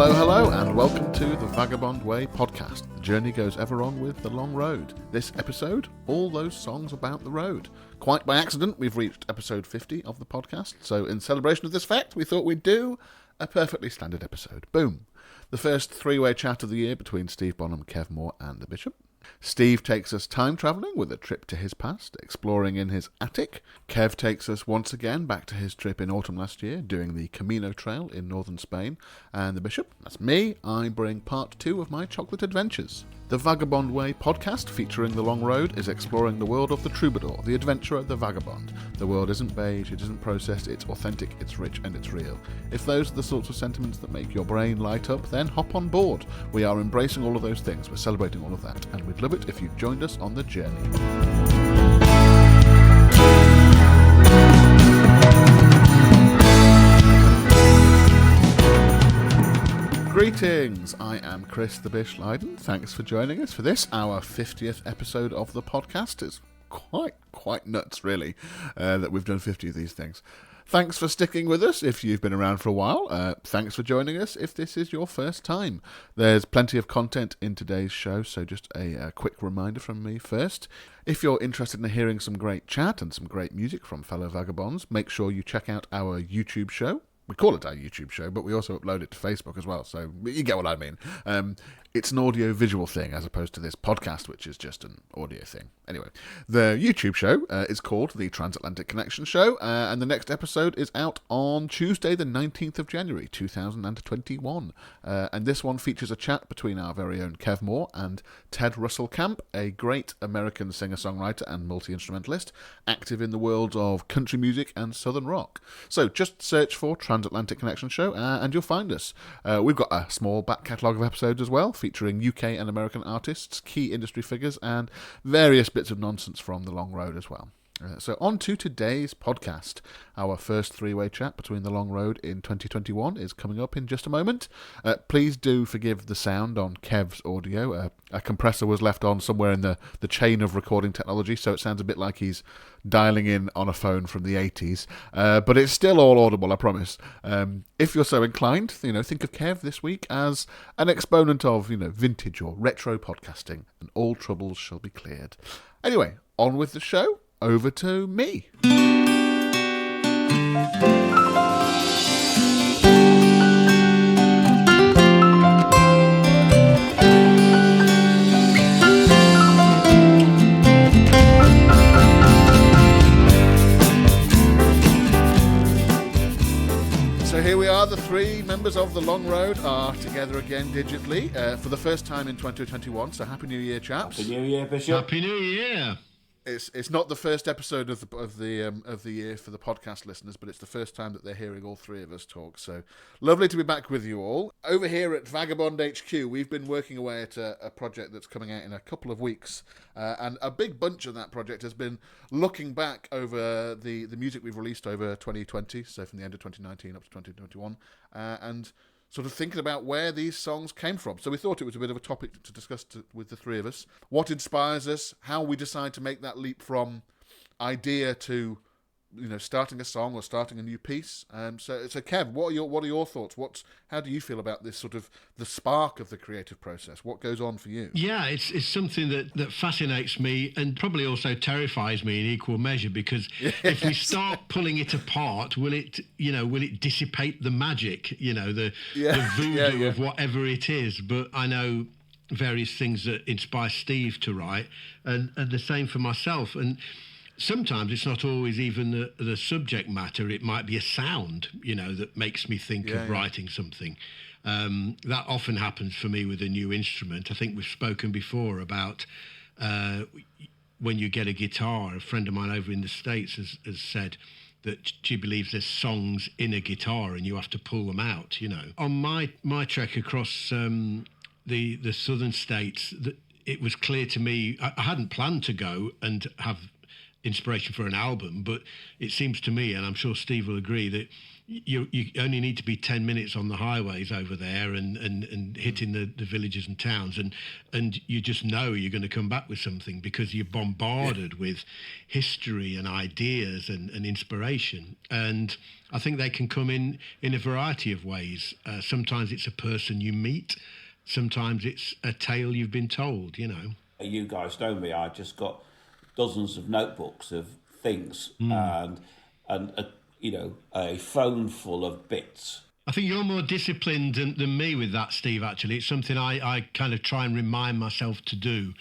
Hello, hello, and welcome to the Vagabond Way podcast. The journey goes ever on with the long road. This episode, all those songs about the road. Quite by accident, we've reached episode 50 of the podcast, so in celebration of this fact, we thought we'd do a perfectly standard episode. Boom. The first three-way chat of the year between Steve Bonham, Kev Moore and the Bishop. Steve takes us time travelling with a trip to his past, exploring in his attic. Kev takes us once again back to his trip in autumn last year, doing the Camino trail in northern Spain. And the Bishop, that's me, I bring part 2 of my chocolate adventures. The Vagabond Way podcast, featuring the long road, is exploring the world of the troubadour, the adventurer, the vagabond. The world isn't beige, it isn't processed, it's authentic, it's rich, and it's real. If those are the sorts of sentiments that make your brain light up, then hop on board. We are embracing all of those things, we're celebrating all of that, and we'd love it if you joined us on the journey. Greetings, I am Chris the Bish Lydon. Thanks for joining us for this, our 50th episode of the podcast. It's quite nuts, really, that we've done 50 of these things. Thanks for sticking with us if you've been around for a while. Thanks for joining us if this is your first time. There's plenty of content in today's show, so just a quick reminder from me first. If you're interested in hearing some great chat and some great music from fellow vagabonds, make sure you check out our YouTube show. We call it our YouTube show, but we also upload it to Facebook as well, so you get what I mean. It's an audio-visual thing as opposed to this podcast, which is just an audio thing. Anyway, the YouTube show is called The Transatlantic Connection Show, and the next episode is out on Tuesday, the 19th of January, 2021. And this one features a chat between our very own Kev Moore and Ted Russell Camp, a great American singer-songwriter and multi-instrumentalist, active in the worlds of country music and southern rock. So just search for Transatlantic Connection Show, and you'll find us. We've got a small back catalogue of episodes as well, featuring UK and American artists, key industry figures, and various bits of nonsense from the long road as well. So on to today's podcast. Our first three-way chat between the long road in 2021 is coming up in just a moment. Please do forgive the sound on Kev's audio. A compressor was left on somewhere in the chain of recording technology, so it sounds a bit like he's dialing in on a phone from the 80s. But it's still all audible, I promise. If you're so inclined, think of Kev this week as an exponent of, vintage or retro podcasting, and all troubles shall be cleared. Anyway, on with the show. Over to me. So here we are, the three members of the Long Road are together again digitally for the first time in 2021. So Happy New Year, chaps! Happy New Year, Bishop! Happy New Year! It's not the first episode of the year for the podcast listeners, but it's the first time that they're hearing all three of us talk. So lovely to be back with you all. Over here at Vagabond HQ, we've been working away at a project that's coming out in a couple of weeks, and a big bunch of that project has been looking back over the music we've released over 2020, so from the end of 2019 up to 2021, and sort of thinking about where these songs came from. So we thought it was a bit of a topic to discuss with the three of us. What inspires us, how we decide to make that leap from idea to, starting a song or starting a new piece. So Kev, what are your thoughts? How do you feel about this sort of the spark of the creative process? What goes on for you? Yeah, it's something that fascinates me and probably also terrifies me in equal measure, because if we start pulling it apart, will it dissipate the magic, the voodoo of whatever it is? But I know various things that inspire Steve to write, and the same for myself. And sometimes it's not always even the subject matter. It might be a sound, that makes me think of writing something. That often happens for me with a new instrument. I think we've spoken before about when you get a guitar. A friend of mine over in the States has said that she believes there's songs in a guitar and you have to pull them out, On my trek across the southern states, it was clear to me, I hadn't planned to go and have inspiration for an album, but it seems to me, and I'm sure Steve will agree, that you only need to be 10 minutes on the highways over there and hitting the villages and towns, and you just know you're going to come back with something because you're bombarded with history and ideas and inspiration. And I think they can come in a variety of ways. Sometimes it's a person you meet, sometimes it's a tale you've been told, you know. You guys know me, I just got dozens of notebooks of things and a phone full of bits. I think you're more disciplined than me with that, Steve, actually. It's something I kind of try and remind myself to do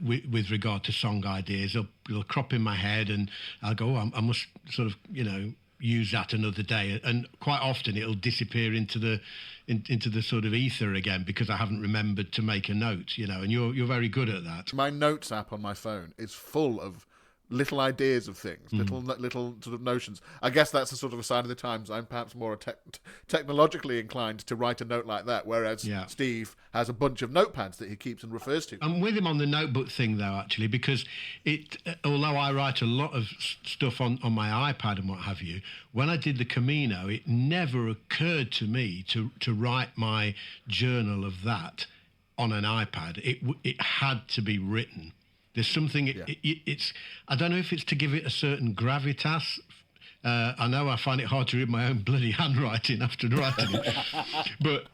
with regard to song ideas. It'll crop in my head and I'll go, I must sort of, use that another day. And quite often it'll disappear into the sort of ether again because I haven't remembered to make a note, and you're very good at that. My notes app on my phone is full of little ideas of things, little sort of notions. I guess that's a sort of a sign of the times. I'm perhaps more technologically inclined to write a note like that, whereas Steve has a bunch of notepads that he keeps and refers to. I'm with him on the notebook thing, though, actually, because although I write a lot of stuff on my iPad and what have you, when I did the Camino, it never occurred to me to write my journal of that on an iPad. It had to be written. There's something, it's, I don't know if it's to give it a certain gravitas. I know I find it hard to read my own bloody handwriting after writing it. But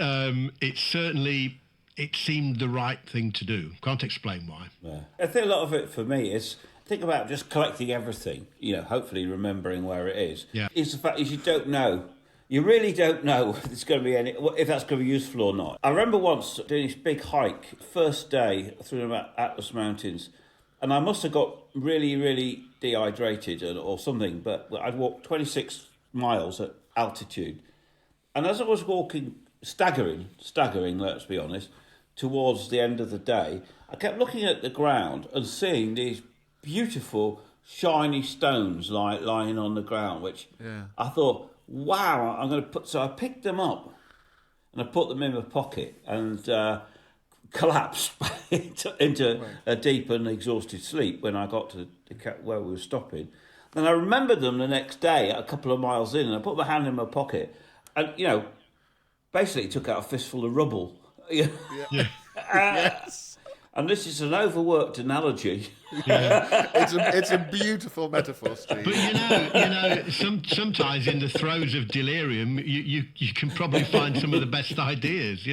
it seemed the right thing to do. Can't explain why. Yeah. I think a lot of it for me is, think about just collecting everything, hopefully remembering where it is. Yeah. Is the fact is you don't know. You really don't know if it's going to be if that's going to be useful or not. I remember once doing this big hike, first day through the Atlas Mountains, and I must have got really, really dehydrated or something, but I'd walked 26 miles at altitude. And as I was walking, staggering, let's be honest, towards the end of the day, I kept looking at the ground and seeing these beautiful, shiny stones lying on the ground, which I thought, wow, I'm going to put... So I picked them up and I put them in my pocket and... collapsed into a deep and exhausted sleep when I got to where we were stopping. Then I remembered them the next day, a couple of miles in, and I put my hand in my pocket, and basically took out a fistful of rubble. Yes. And this is an overworked analogy. Yeah. It's a beautiful metaphor, Steve. But sometimes in the throes of delirium, you can probably find some of the best ideas.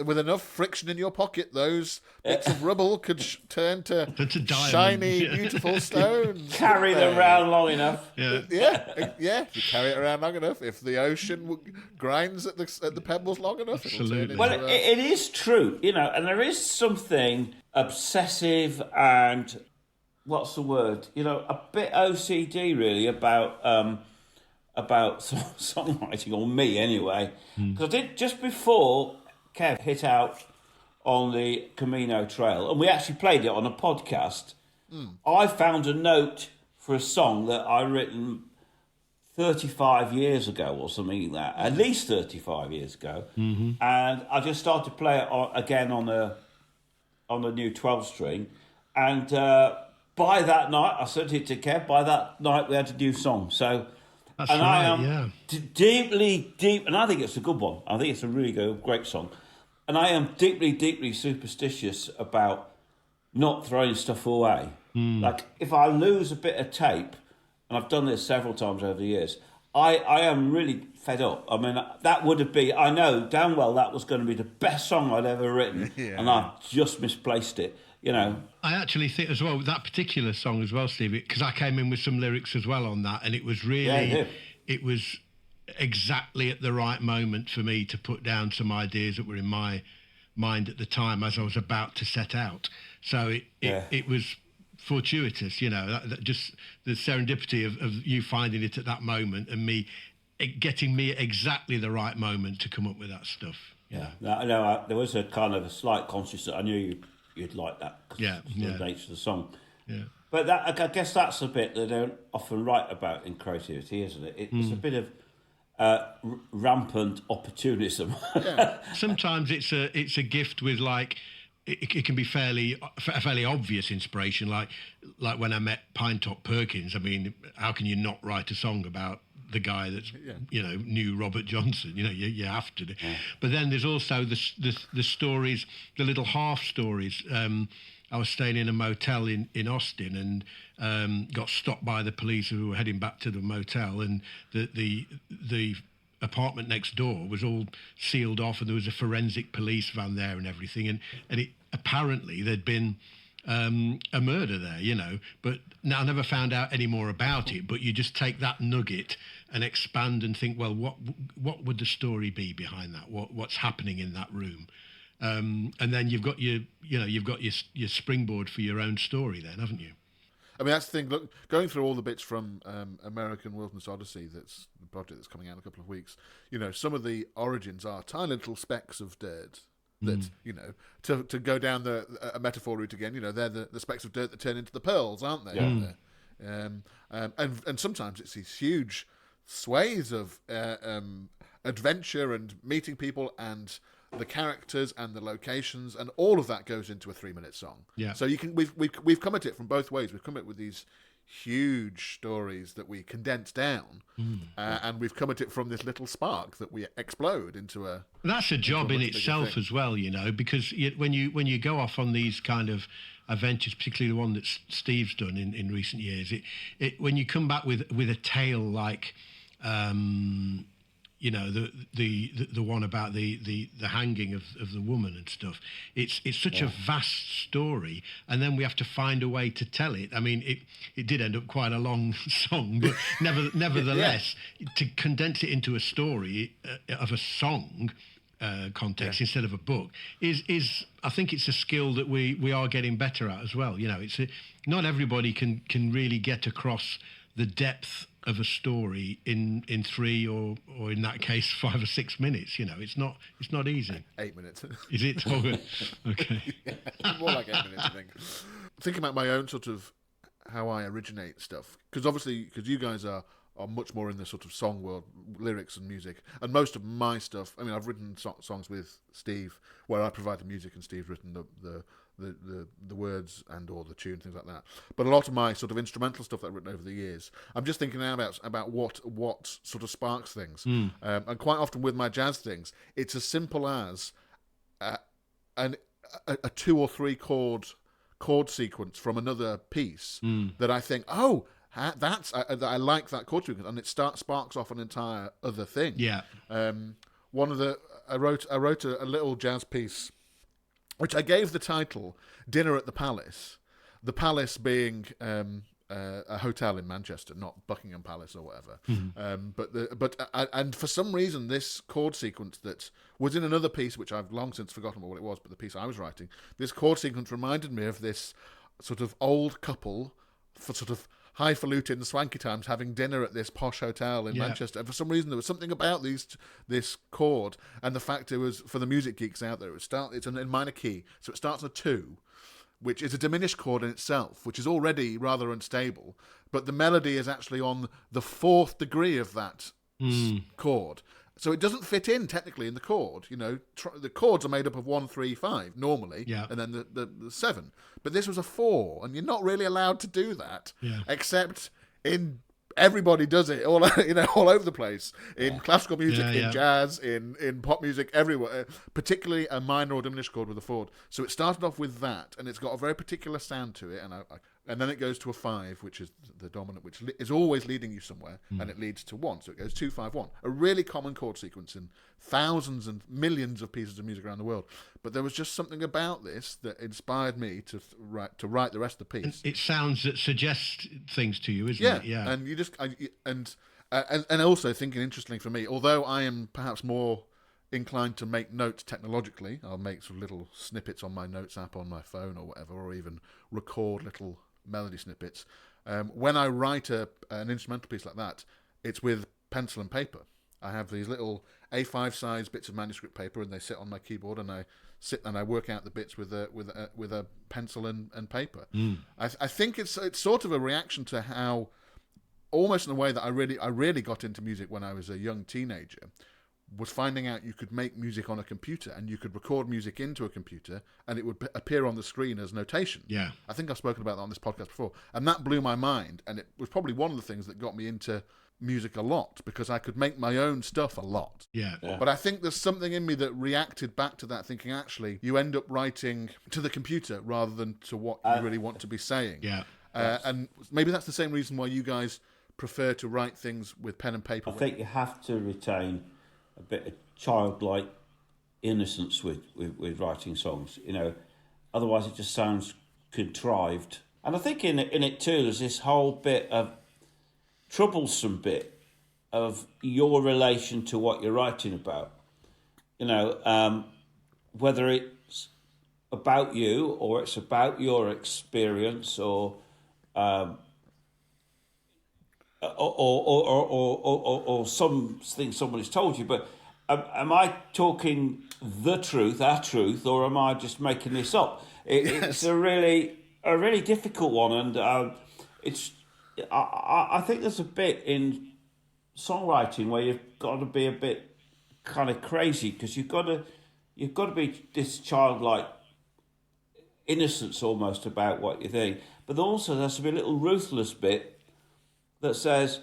With enough friction in your pocket, those bits of rubble could turn to diamonds. Shiny, beautiful stones. Carry them around long enough. Yeah. If you carry it around long enough, if the ocean grinds at the pebbles long enough, absolutely. Well, it is true, and there is something obsessive and what's the word? A bit OCD really about songwriting, or me anyway. Because I did just before Kev hit out on the Camino Trail, and we actually played it on a podcast. I found a note for a song that I written 35 years ago or something like that, at least 35 years ago, and I just started to play it again on a new 12-string, and by that night, I sent it to Kev. By that night, we had a new song. So, that's and right, I am deeply, and I think it's a good one. I think it's a really great song, and I am deeply, deeply superstitious about not throwing stuff away. Like if I lose a bit of tape, and I've done this several times over the years, I am really fed up. I mean, that would have been, I know damn well that was going to be the best song I'd ever written, and I've just misplaced it, I actually think as well, that particular song as well, Steve, because I came in with some lyrics as well on that, and it was really, it was exactly at the right moment for me to put down some ideas that were in my mind at the time as I was about to set out. So it was fortuitous, that just the serendipity of you finding it at that moment and me getting me exactly the right moment to come up with that stuff. No, there was a kind of a slight consciousness. I knew you'd like that because the nature of the song. Yeah. But I guess that's the bit that they don't often write about in creativity, isn't it? It's a bit of rampant opportunism. Sometimes it's a gift with like. It can be fairly obvious inspiration, like when I met Pinetop Perkins. I mean, how can you not write a song about the guy that's knew Robert Johnson. You have to do. But then there's also the stories, the little half stories. I was staying in a motel in Austin and got stopped by the police who were heading back to the motel, and the apartment next door was all sealed off, and there was a forensic police van there and everything, and it apparently there'd been a murder there, but now I never found out any more about it. But you just take that nugget and expand and think, well, what would the story be behind that? What's happening in that room? And then you've got your springboard for your own story then, haven't you? I mean, that's the thing. Look, going through all the bits from American Wilderness Odyssey, that's the project that's coming out in a couple of weeks. Some of the origins are tiny little specks of dirt that, to go down a metaphor route again. They're the specks of dirt that turn into the pearls, aren't they? Yeah. And sometimes it's these huge swathes of adventure and meeting people and the characters and the locations, and all of that goes into a 3-minute song. Yeah. So we've come at it from both ways. We've come at it with these huge stories that we condense down, and we've come at it from this little spark that we explode into a. That's a job in itself as well, because when you go off on these kind of adventures, particularly the one that Steve's done in recent years, when you come back with a tale like. The one about the hanging of the woman and stuff. It's such a vast story, and then we have to find a way to tell it. I mean, it did end up quite a long song, but nevertheless, to condense it into a story of a song context instead of a book is I think it's a skill that we are getting better at as well. Not everybody can really get across the depth of a story in 3 or in that case 5 or 6 minutes. It's not easy. 8 minutes. Is it? Oh, okay. More like 8 minutes, I think. Thinking about my own sort of how I originate stuff, because you guys are much more in the sort of song world, lyrics and music, and most of my stuff. I mean, I've written songs with Steve where I provide the music and Steve's written the words and or the tune, things like that. But a lot of my sort of instrumental stuff that I've written over the years, I'm just thinking now about what sort of sparks things. And quite often with my jazz things, it's as simple as a 2 or 3 chord sequence from another piece that I think, I like that chord sequence, and it sparks off an entire other thing. Yeah. I wrote a little jazz piece, which I gave the title "Dinner at the Palace." The Palace being a hotel in Manchester, not Buckingham Palace or whatever. And for some reason, this chord sequence that was in another piece, which I've long since forgotten what it was, but the piece I was writing, this chord sequence reminded me of this sort of old couple for sort of highfalutin, swanky times, having dinner at this posh hotel in Manchester. And for some reason, there was something about this chord, and the fact it was, for the music geeks out there, it's in minor key, so it starts on a 2, which is a diminished chord in itself, which is already rather unstable, but the melody is actually on the 4th degree of that chord. So it doesn't fit in technically in the chord. The chords are made up of 1, 3, 5 normally, and then the 7. But this was a 4, and you're not really allowed to do that, except in everybody does it all over the place in classical music, in jazz, in pop music, everywhere. Particularly a minor or diminished chord with a 4. So it started off with that, and it's got a very particular sound to it, and then it goes to a 5, which is the dominant, which is always leading you somewhere, and it leads to 1. So it goes 2, 5, 1. A really common chord sequence in thousands and millions of pieces of music around the world. But there was just something about this that inspired me to write the rest of the piece. And it sounds that suggests things to you, isn't it? Yeah. And you just and also thinking, interestingly for me, although I am perhaps more inclined to make notes technologically, I'll make sort of little snippets on my notes app on my phone or whatever, or even record little melody snippets. When I write an instrumental piece like that, it's with pencil and paper. I have these little A5 size bits of manuscript paper, and they sit on my keyboard, and I sit and I work out the bits with a pencil and paper. I think it's sort of a reaction to how, almost in a way that I really got into music when I was a young teenager, was finding out you could make music on a computer, and you could record music into a computer, and it would appear on the screen as notation. Yeah. I think I've spoken about that on this podcast before, and that blew my mind, and it was probably one of the things that got me into music a lot because I could make my own stuff a lot. Yeah. But I think there's something in me that reacted back to that, thinking actually you end up writing to the computer rather than to what you really want to be saying. Yeah. And maybe that's the same reason why you guys prefer to write things with pen and paper. I think you have to retain a bit of childlike innocence with writing songs, you know, otherwise it just sounds contrived. And I think in it too, there's this whole bit of troublesome bit of your relation to what you're writing about. You know, whether it's about you or it's about your experience or something somebody's told you. But am I talking the truth, our truth, or am I just making this up? It's a really difficult one, and I think there's a bit in songwriting where you've got to be a bit kind of crazy because you've got to be this childlike innocence almost about what you think, but also there's to be a little ruthless bit that says,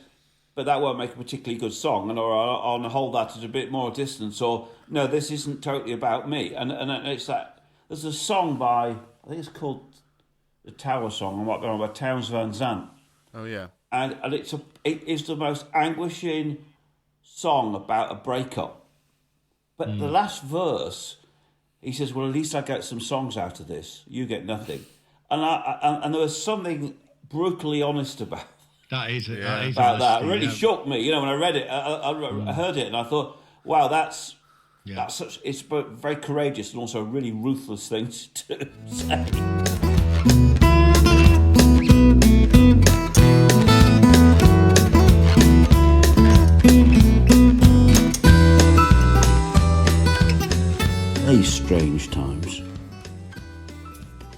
but that won't make a particularly good song, or I'll hold that at a bit more distance, or no, this isn't totally about me. And it's that there's a song by, I think it's called the Tower Song, I might be wrong, by Townes Van Zandt. Oh yeah, and it is the most anguishing song about a breakup. But the last verse, he says, "Well, at least I get some songs out of this. You get nothing." And there was something brutally honest about. That is about honesty, that. It really shook me. You know, when I read it, I heard it, and I thought, "Wow, that's such." It's very courageous and also a really ruthless thing to say. These strange times,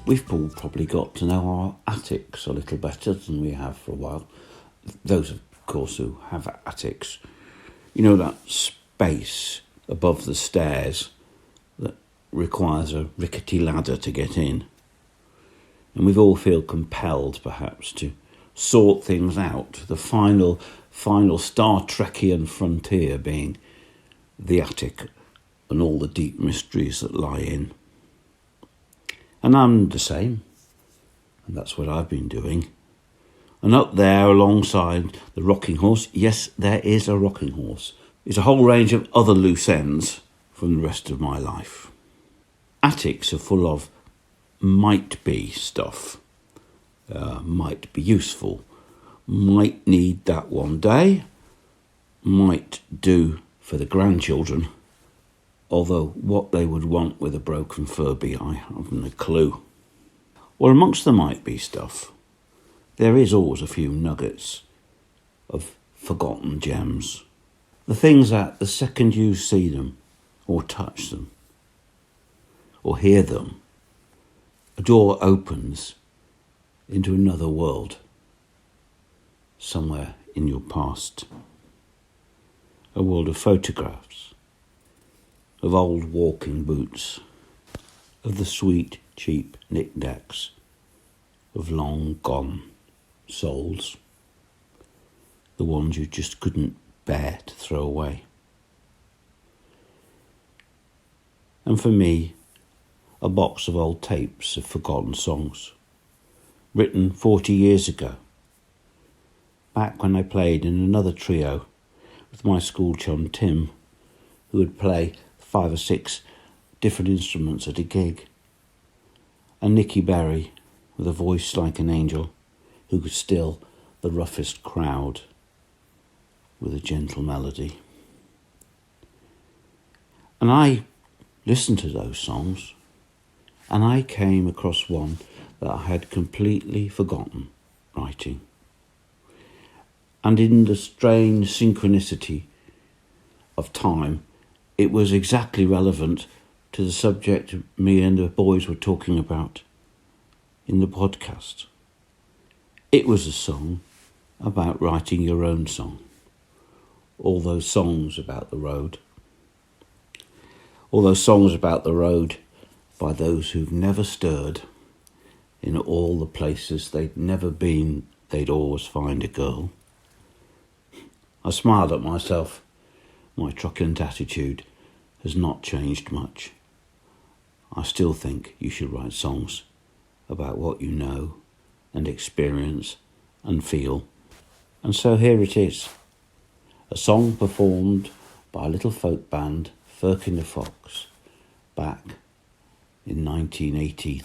we've probably got to know our attics a little better than we have for a while. Those, of course, who have attics, you know, that space above the stairs that requires a rickety ladder to get in. And we all feel compelled, perhaps, to sort things out, the final Star Trekian frontier being the attic and all the deep mysteries that lie in. And I'm the same, and that's what I've been doing. And up there alongside the rocking horse, yes, there is a rocking horse, is a whole range of other loose ends from the rest of my life. Attics are full of might-be stuff, might be useful, might need that one day, might do for the grandchildren, although what they would want with a broken Furby, I haven't a clue. Well, amongst the might-be stuff, there is always a few nuggets of forgotten gems. The things that the second you see them, or touch them, or hear them, a door opens into another world, somewhere in your past. A world of photographs, of old walking boots, of the sweet, cheap knickknacks, of long-gone souls, the ones you just couldn't bear to throw away. And for me, a box of old tapes of forgotten songs, written 40 years ago, back when I played in another trio with my school chum Tim, who would play 5 or 6 different instruments at a gig, and Nicky Berry, with a voice like an angel, who could still the roughest crowd with a gentle melody. And I listened to those songs, and I came across one that I had completely forgotten writing. And in the strange synchronicity of time, it was exactly relevant to the subject me and the boys were talking about in the podcast. It was a song about writing your own song. All those songs about the road. All those songs about the road by those who've never stirred. In all the places they'd never been, they'd always find a girl. I smiled at myself. My truculent attitude has not changed much. I still think you should write songs about what you know and experience and feel. And so here it is, a song performed by a little folk band, Firkin the Fox, back in 1980,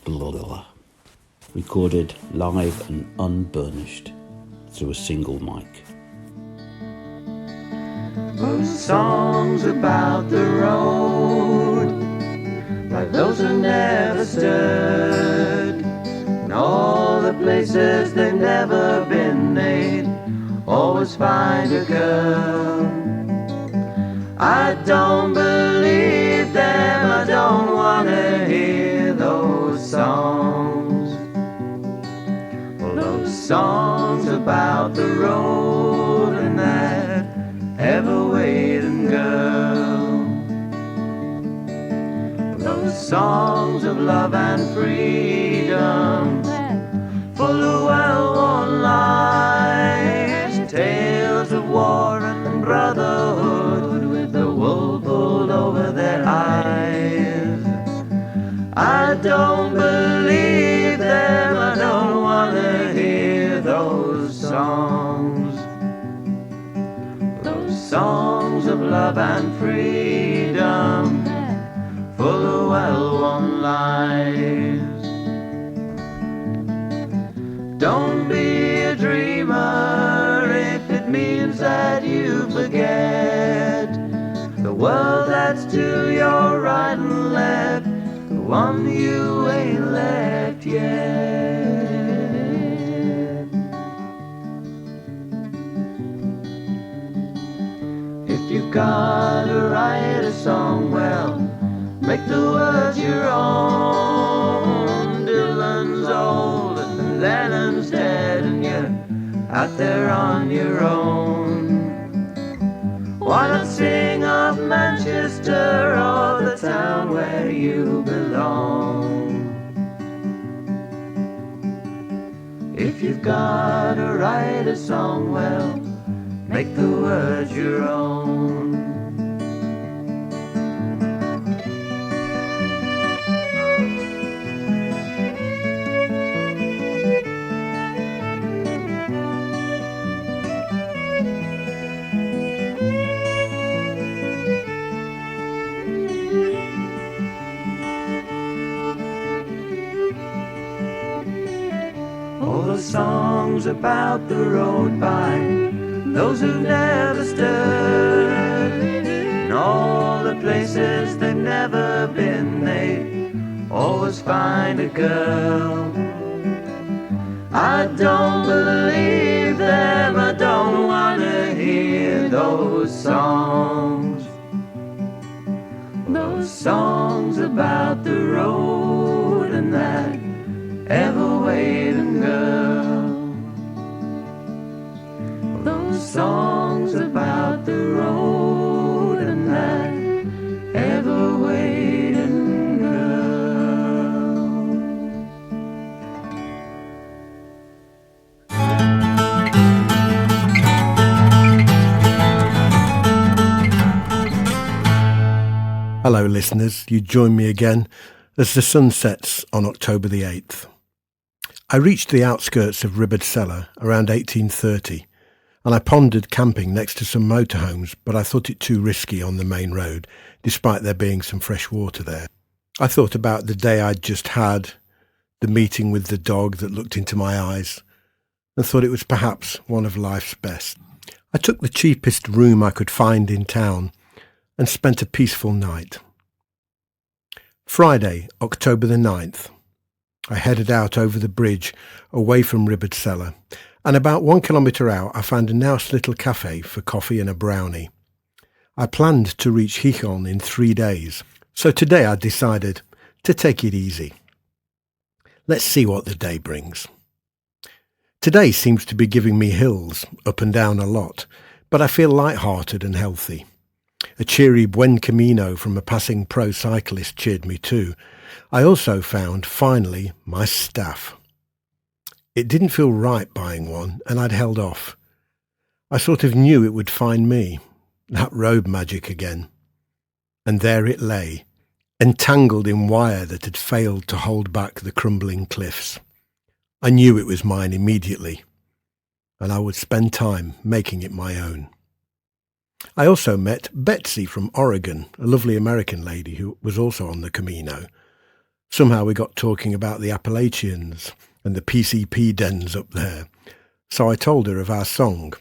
recorded live and unburnished through a single mic. Those songs about the road, like those who never stood, and all the places they've never been, they'd always find a girl. I don't believe them, I don't want to hear those songs. Well, those songs about the road and that ever-waiting girl. Those songs of love and freedom, full of well-worn lies, tales of war and brotherhood with the wool pulled over their eyes. I don't believe them, I don't want to hear those songs. Those songs of love and freedom, full of well-worn lies. Don't be a dreamer if it means that you forget the world that's to your right and left, the one you ain't left yet. If you've got to write a song, well, make the words your own. Dylan's old and Lennon's dead, and you're out there on your own. Why not sing of Manchester or the town where you belong? If you've got to write a song, well, make the words your own. All the songs about the road by those who've never stood, and all the places they've never been, they always find a girl. I don't believe them, I don't want to hear those songs. Those songs about the road and that ever-waiting girl. Those songs about the road and that ever-waiting girl. Hello listeners, you join me again as the sun sets on October the 8th. I reached the outskirts of Ribardcellar around 1830, and I pondered camping next to some motorhomes, but I thought it too risky on the main road, despite there being some fresh water there. I thought about the day I'd just had, the meeting with the dog that looked into my eyes, and thought it was perhaps one of life's best. I took the cheapest room I could find in town and spent a peaceful night. Friday, October the 9th. I headed out over the bridge, away from Ribardcellar, and about 1 kilometre out I found a nice little cafe for coffee and a brownie. I planned to reach Gijón in 3 days, so today I decided to take it easy. Let's see what the day brings. Today seems to be giving me hills, up and down a lot, but I feel light-hearted and healthy. A cheery buen Camino from a passing pro cyclist cheered me too. I also found, finally, my staff. It didn't feel right buying one, and I'd held off. I sort of knew it would find me, that road magic again. And there it lay, entangled in wire that had failed to hold back the crumbling cliffs. I knew it was mine immediately, and I would spend time making it my own. I also met Betsy from Oregon, a lovely American lady who was also on the Camino. Somehow we got talking about the Appalachians and the PCP dens up there, so I told her of our song.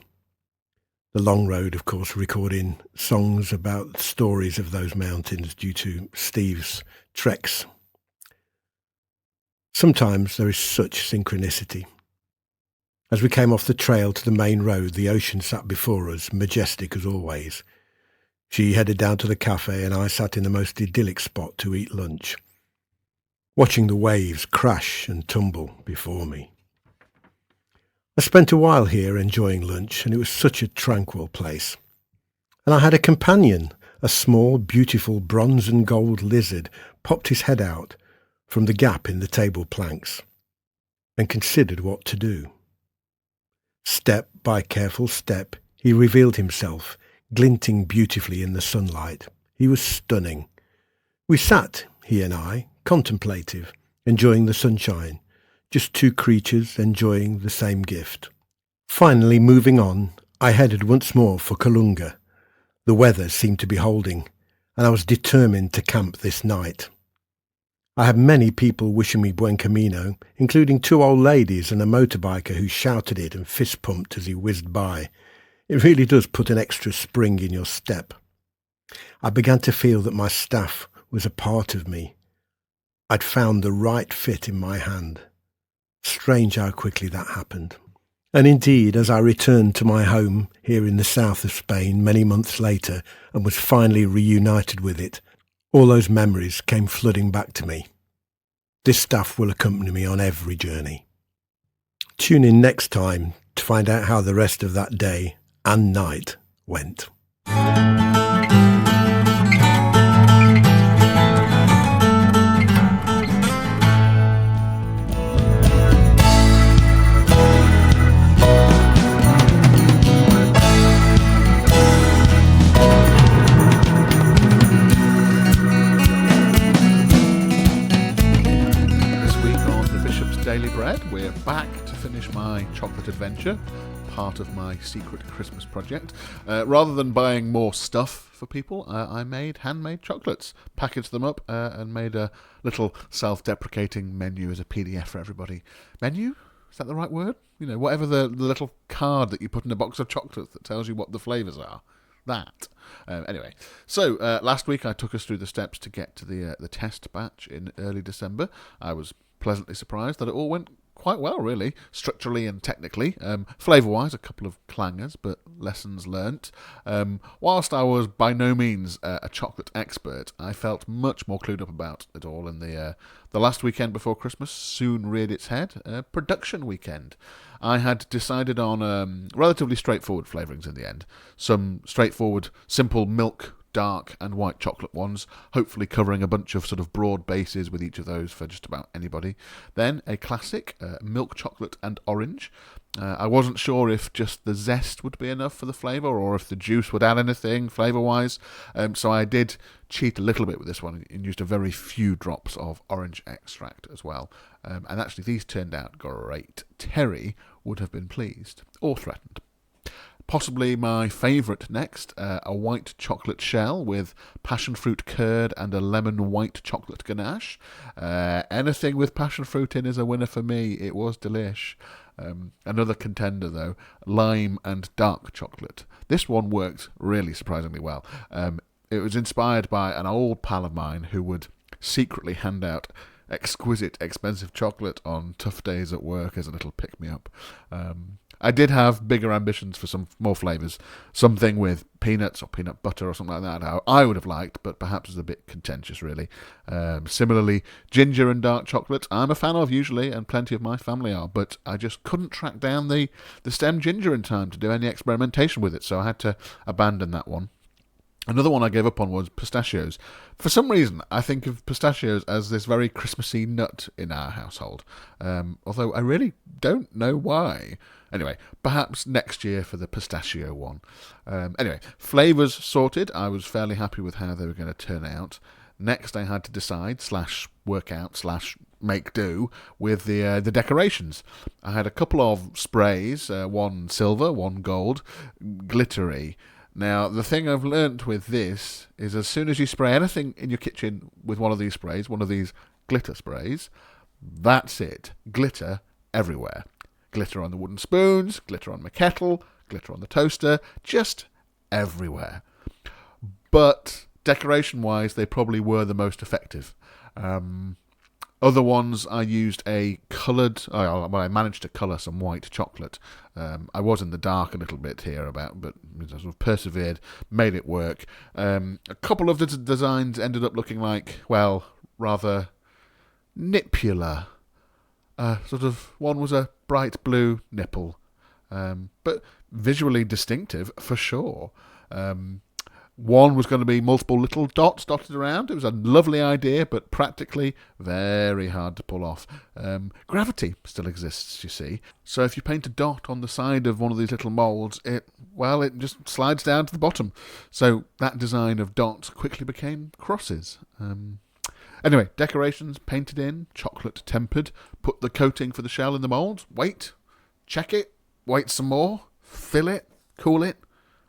The long road, of course, recording songs about stories of those mountains due to Steve's treks. Sometimes there is such synchronicity. As we came off the trail to the main road, the ocean sat before us, majestic as always. She headed down to the cafe and I sat in the most idyllic spot to eat lunch, watching the waves crash and tumble before me. I spent a while here enjoying lunch, and it was such a tranquil place. And I had a companion, a small, beautiful bronze and gold lizard, popped his head out from the gap in the table planks and considered what to do. Step by careful step, he revealed himself, glinting beautifully in the sunlight. He was stunning. We sat, he and I, contemplative, enjoying the sunshine, just two creatures enjoying the same gift. Finally, moving on, I headed once more for Kalunga. The weather seemed to be holding, and I was determined to camp this night. I had many people wishing me buen camino, including two old ladies and a motorbiker who shouted it and fist-pumped as he whizzed by. It really does put an extra spring in your step. I began to feel that my staff was a part of me. I'd found the right fit in my hand. Strange how quickly that happened. And indeed, as I returned to my home here in the south of Spain many months later and was finally reunited with it, all those memories came flooding back to me. This staff will accompany me on every journey. Tune in next time to find out how the rest of that day and night went. We're back to finish my chocolate adventure, part of my secret Christmas project. Rather than buying more stuff for people, I made handmade chocolates, packaged them up, and made a little self-deprecating menu as a PDF for everybody. Menu? Is that the right word? You know, whatever the little card that you put in a box of chocolates that tells you what the flavours are. That. Anyway, so last week I took us through the steps to get to the test batch in early December. I was pleasantly surprised that it all went quite well, really, structurally and technically. Flavour-wise, a couple of clangers, but lessons learnt. Whilst I was by no means a chocolate expert, I felt much more clued up about it all, and the last weekend before Christmas soon reared its head, production weekend. I had decided on relatively straightforward flavourings in the end. Some straightforward, simple milk, dark and white chocolate ones, hopefully covering a bunch of sort of broad bases with each of those for just about anybody. Then a classic, milk chocolate and orange. I wasn't sure if just the zest would be enough for the flavour or if the juice would add anything flavour-wise, so I did cheat a little bit with this one and used a very few drops of orange extract as well. And actually these turned out great. Terry would have been pleased, or threatened. Possibly my favourite next, a white chocolate shell with passion fruit curd and a lemon white chocolate ganache. Anything with passion fruit in is a winner for me. It was delish. Another contender though, lime and dark chocolate. This one worked really surprisingly well. It was inspired by an old pal of mine who would secretly hand out exquisite, expensive chocolate on tough days at work as a little pick-me-up. I did have bigger ambitions for some more flavours. Something with peanuts or peanut butter or something like that I would have liked, but perhaps is a bit contentious, really. Similarly, ginger and dark chocolate I'm a fan of usually, and plenty of my family are, but I just couldn't track down the stem ginger in time to do any experimentation with it, so I had to abandon that one. Another one I gave up on was pistachios. For some reason, I think of pistachios as this very Christmassy nut in our household, although I really don't know why. Anyway, perhaps next year for the pistachio one. Anyway, flavours sorted. I was fairly happy with how they were going to turn out. Next, I had to decide, /work out, /make do with the decorations. I had a couple of sprays, one silver, one gold, glittery. Now, the thing I've learnt with this is as soon as you spray anything in your kitchen with one of these sprays, one of these glitter sprays, that's it. Glitter everywhere. Glitter on the wooden spoons, glitter on my kettle, glitter on the toaster, just everywhere. But decoration-wise, they probably were the most effective. Other ones, I used a coloured... I managed to colour some white chocolate. I was in the dark a little bit here but I sort of persevered, made it work. A couple of the designs ended up looking like, well, rather nipular. One was a bright blue nipple, but visually distinctive for sure. One was going to be multiple little dots dotted around. It was a lovely idea, but practically very hard to pull off. Gravity still exists, you see. So if you paint a dot on the side of one of these little moulds, it just slides down to the bottom. So that design of dots quickly became crosses. Anyway, decorations painted in, chocolate tempered, put the coating for the shell in the mould, wait, check it, wait some more, fill it, cool it,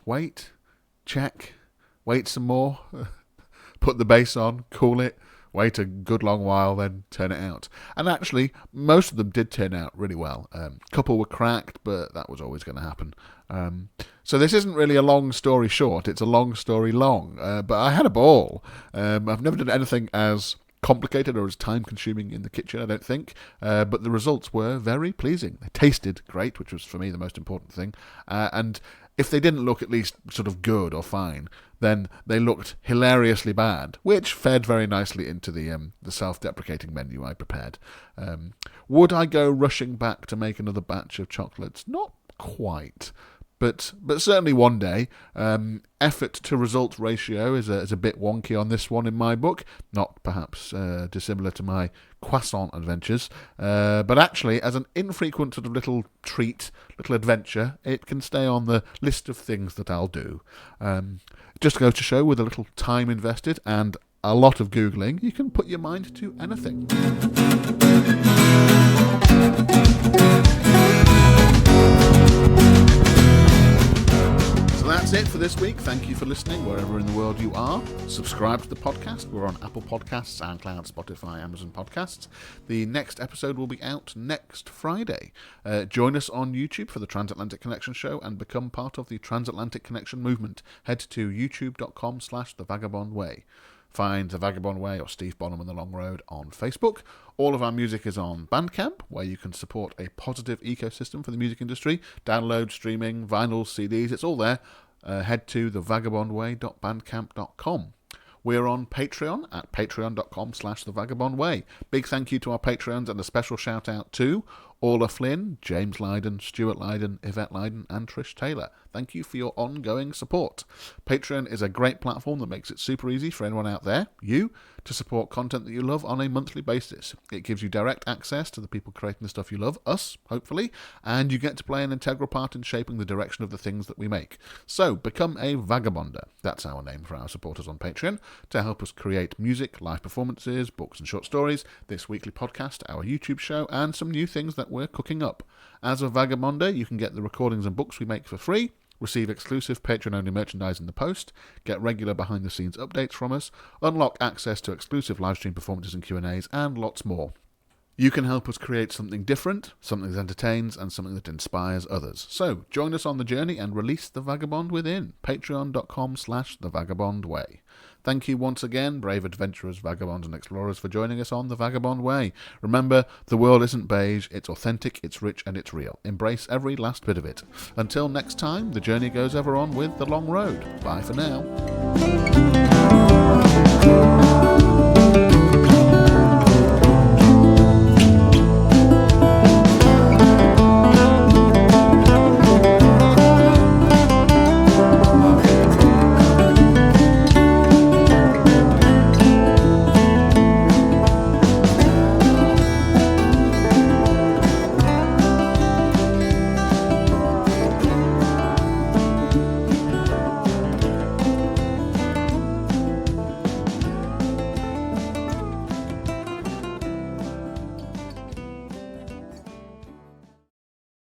wait, check, wait some more, put the base on, cool it, wait a good long while, then turn it out. And actually, most of them did turn out really well. A couple were cracked, but that was always going to happen. So this isn't really a long story short, it's a long story long. But I had a ball. I've never done anything as complicated or as time-consuming in the kitchen, I don't think, but the results were very pleasing. They tasted great, which was for me the most important thing, and if they didn't look at least sort of good or fine, then they looked hilariously bad, which fed very nicely into the self-deprecating menu I prepared. Would I go rushing back to make another batch of chocolates? Not quite. But certainly one day. Effort to result ratio is a bit wonky on this one in my book, not perhaps dissimilar to my croissant adventures, but actually as an infrequent sort of little treat, little adventure, it can stay on the list of things that I'll do. Just goes to show, with a little time invested and a lot of Googling, you can put your mind to anything. So that's it for this week. Thank you for listening wherever in the world you are. Subscribe to the podcast. We're on Apple Podcasts, SoundCloud, Spotify, Amazon Podcasts. The next episode will be out next Friday. Join us on YouTube for the Transatlantic Connection Show and become part of the Transatlantic Connection movement. Head to youtube.com/thevagabondway. Find The Vagabond Way or Steve Bonham and The Long Road on Facebook. All of our music is on Bandcamp, where you can support a positive ecosystem for the music industry. Download, streaming, vinyls, CDs, it's all there. Head to thevagabondway.bandcamp.com. We're on Patreon at patreon.com/thevagabondway. Big thank you to our Patreons and a special shout out to Orla Flynn, James Lydon, Stuart Lydon, Yvette Lydon and Trish Taylor. Thank you for your ongoing support. Patreon is a great platform that makes it super easy for anyone out there, you, to support content that you love on a monthly basis. It gives you direct access to the people creating the stuff you love, us, hopefully, and you get to play an integral part in shaping the direction of the things that we make. So, become a vagabonder. That's our name for our supporters on Patreon, to help us create music, live performances, books and short stories, this weekly podcast, our YouTube show, and some new things that we're cooking up. As a vagabonder, you can get the recordings and books we make for free, receive exclusive Patreon-only merchandise in the post, get regular behind-the-scenes updates from us, unlock access to exclusive livestream performances and Q&As, and lots more. You can help us create something different, something that entertains, and something that inspires others. So, join us on the journey and release the vagabond within. Patreon.com/thevagabondway. Thank you once again, brave adventurers, vagabonds and explorers, for joining us on The Vagabond Way. Remember, the world isn't beige, it's authentic, it's rich and it's real. Embrace every last bit of it. Until next time, the journey goes ever on with The Long Road. Bye for now.